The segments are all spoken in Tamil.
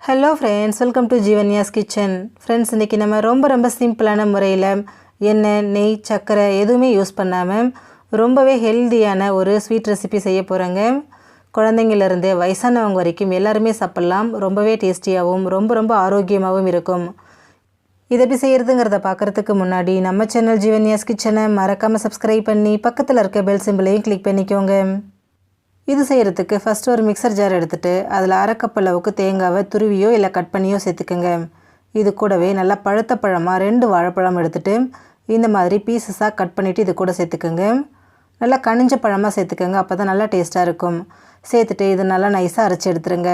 Hello friends, welcome to Jeevanya's kitchen. Friends, இன்றைக்கி நம்ம ரொம்ப சிம்பிளான முறையில் எண்ணெய், நெய், சர்க்கரை எதுவுமே யூஸ் பண்ணாமல் ரொம்பவே ஹெல்த்தியான ஒரு ஸ்வீட் ரெசிபி செய்ய போகிறேங்க. குழந்தைங்கள்லேருந்து வயசானவங்க வரைக்கும் எல்லாருமே சாப்பிட்லாம். ரொம்பவே டேஸ்டியாகவும் ரொம்ப ஆரோக்கியமாகவும் இருக்கும். இதை எப்படி செய்கிறதுங்கிறத பார்க்குறதுக்கு முன்னாடி நம்ம சேனல் ஜீவன்யாஸ் கிச்சனை மறக்காமல் சப்ஸ்கிரைப் பண்ணி பக்கத்தில் இருக்க பெல் சிம்பிளையும் கிளிக் பண்ணிக்கோங்க. இது செய்கிறதுக்கு ஃபஸ்ட்டு ஒரு மிக்சர் ஜார் எடுத்துகிட்டு அதில் அரை கப் அளவுக்கு தேங்காவை துருவியோ இல்லை கட் பண்ணியோ சேர்த்துக்கோங்க. இது கூடவே நல்லா பழுத்த பழமாக 2 வாழைப்பழம் எடுத்துகிட்டு இந்த மாதிரி பீசஸாக கட் பண்ணிவிட்டு இது கூட சேர்த்துக்கோங்க. நல்லா கனிஞ்ச பழமாக சேர்த்துக்கோங்க, அப்போ தான் நல்லா டேஸ்ட்டாக இருக்கும். சேர்த்துட்டு இது நல்லா நைஸாக அரைச்சி எடுத்துருங்க.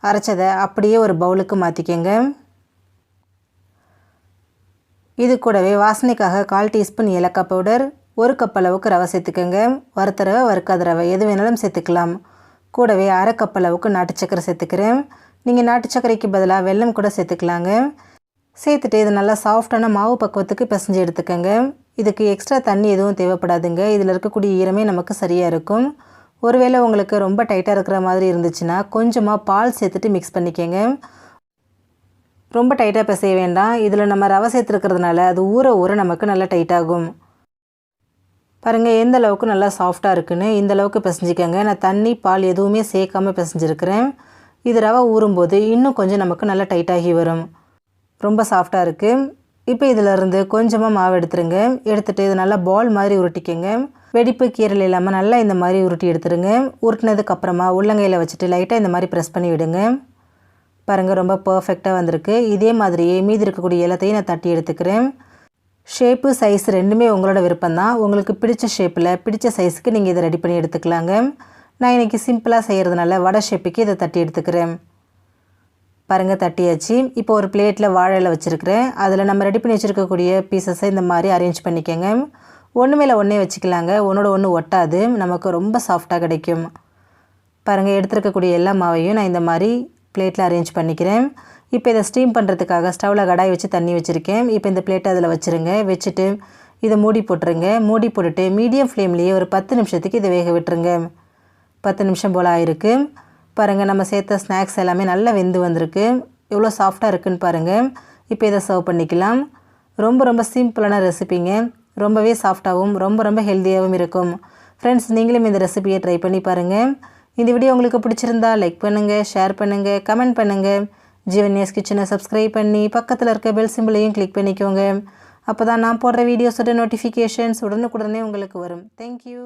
அரைச்சதை அப்படியே ஒரு பவுலுக்கு மாற்றிக்கோங்க. இது கூடவே வாசனைக்காக 1/4 டீஸ்பூன் ஏலக்காய் பவுடர், 1 கப் அளவுக்கு ரவை சேர்த்துக்கோங்க. வறுத்த ரவை, வறுக்காத ரவை எது வேணாலும் சேர்த்துக்கலாம். கூடவே அரை கப் அளவுக்கு நாட்டு சக்கரை சேர்த்துக்கிறேன். நீங்கள் நாட்டு சக்கரைக்கு பதிலாக வெல்லம் கூட சேர்த்துக்கலாங்க. சேர்த்துட்டு இது நல்லா சாஃப்டான மாவு பக்குவத்துக்கு பிசைஞ்சு எடுத்துக்கோங்க. இதுக்கு எக்ஸ்ட்ரா தண்ணி எதுவும் தேவைப்படாதுங்க. இதில் இருக்கக்கூடிய ஈரமே நமக்கு சரியாக இருக்கும். ஒருவேளை உங்களுக்கு ரொம்ப டைட்டாக இருக்கிற மாதிரி இருந்துச்சுன்னா கொஞ்சமாக பால் சேர்த்துட்டு மிக்ஸ் பண்ணிக்கோங்க. ரொம்ப டைட்டாக பிசைய வேண்டாம். இதில் நம்ம ரவை சேர்த்துருக்கிறதுனால அது ஊற நமக்கு நல்லா டைட்டாகும். பாருங்கள் எந்த அளவுக்கு நல்லா சாஃப்டாக இருக்குன்னு. இந்த அளவுக்கு பிசைஞ்சிக்கோங்க. நான் தண்ணி, பால் எதுவுமே சேர்க்காமல் பிசைஞ்சிருக்கிறேன். இது ரவை ஊறும்போது இன்னும் கொஞ்சம் நமக்கு நல்லா டைட்டாகி வரும். ரொம்ப சாஃப்டாக இருக்குது. இப்போ இதிலருந்து கொஞ்சமாக மாவு எடுத்துருங்க. எடுத்துகிட்டு இது நல்லா பால் மாதிரி உருட்டிக்கோங்க. வெடிப்பு கீரல் இல்லாமல் நல்லா இந்த மாதிரி உருட்டி எடுத்துருங்க. உருட்டினதுக்கப்புறமா உள்ளங்கையில் வச்சுட்டு லைட்டாக இந்த மாதிரி ப்ரெஸ் பண்ணி விடுங்க. பாருங்கள் ரொம்ப பர்ஃபெக்டாக வந்திருக்கு. இதே மாதிரியே மீதி இருக்கக்கூடிய எல்லாத்தையும் நான் தட்டி எடுத்துக்கிறேன். ஷேப்பு, சைஸ் ரெண்டுமே உங்களோட விருப்பம்தான். உங்களுக்கு பிடிச்ச ஷேப்பில் பிடிச்ச சைஸுக்கு நீங்கள் இதை ரெடி பண்ணி எடுத்துக்கலாங்க. நான் இன்றைக்கி சிம்பிளாக செய்கிறதுனால வடை ஷேப்புக்கு இதை தட்டி எடுத்துக்கிறேன். பாருங்கள் தட்டியாச்சு. இப்போ ஒரு பிளேட்டில் வாழை இலை வச்சுருக்கிறேன். அதில் நம்ம ரெடி பண்ணி வச்சுருக்கக்கூடிய பீசஸை இந்த மாதிரி அரேஞ்ச் பண்ணிக்கோங்க. ஒன்று மேலே ஒன்றே வச்சுக்கலாங்க. ஒன்றோட ஒன்று ஒட்டாது, நமக்கு ரொம்ப சாஃப்டாக கிடைக்கும். பாருங்கள் எடுத்துருக்கக்கூடிய எல்லா மாவையும் நான் இந்த மாதிரி பிளேட்டில் அரேஞ்ச் பண்ணிக்கிறேன். இப்போ இதை ஸ்டீம் பண்ணுறதுக்காக ஸ்டவ்வில் கடாய் வச்சு தண்ணி வச்சுருக்கேன். இப்போ இந்த பிளேட்டை அதில் வச்சுருங்க. வச்சுட்டு இதை மூடி போட்டுருங்க. மூடி போட்டுட்டு மீடியம் ஃப்ளேம்லேயே ஒரு 10 நிமிஷத்துக்கு இதை வேக விட்டுருங்க. 10 நிமிஷம் போல் ஆயிருக்கு. பாருங்கள் நம்ம சேர்த்த ஸ்நாக்ஸ் எல்லாமே நல்லா வெந்து வந்திருக்கு. எவ்வளோ சாஃப்டாக இருக்குதுன்னு பாருங்கள். இப்போ இதை சர்வ் பண்ணிக்கலாம். ரொம்ப சிம்பிளான ரெசிபிங்க. ரொம்பவே சாஃப்டாகவும் ரொம்ப ஹெல்த்தியாகவும் இருக்கும். ஃப்ரெண்ட்ஸ், நீங்களும் இந்த ரெசிபியை ட்ரை பண்ணி பாருங்கள். இந்த வீடியோ உங்களுக்கு பிடிச்சிருந்தா லைக் பண்ணுங்கள், ஷேர் பண்ணுங்கள், கமெண்ட் பண்ணுங்கள். ஜீவன்யாஸ் கிச்சனை சப்ஸ்கிரைப் பண்ணி பக்கத்தில் இருக்க பெல் சிம்பிளையும் கிளிக் பண்ணிக்கோங்க. அப்போ தான் நான் போடுற வீடியோஸோட நோட்டிஃபிகேஷன்ஸ் உடனுக்குடனே உங்களுக்கு வரும். தேங்க்யூ.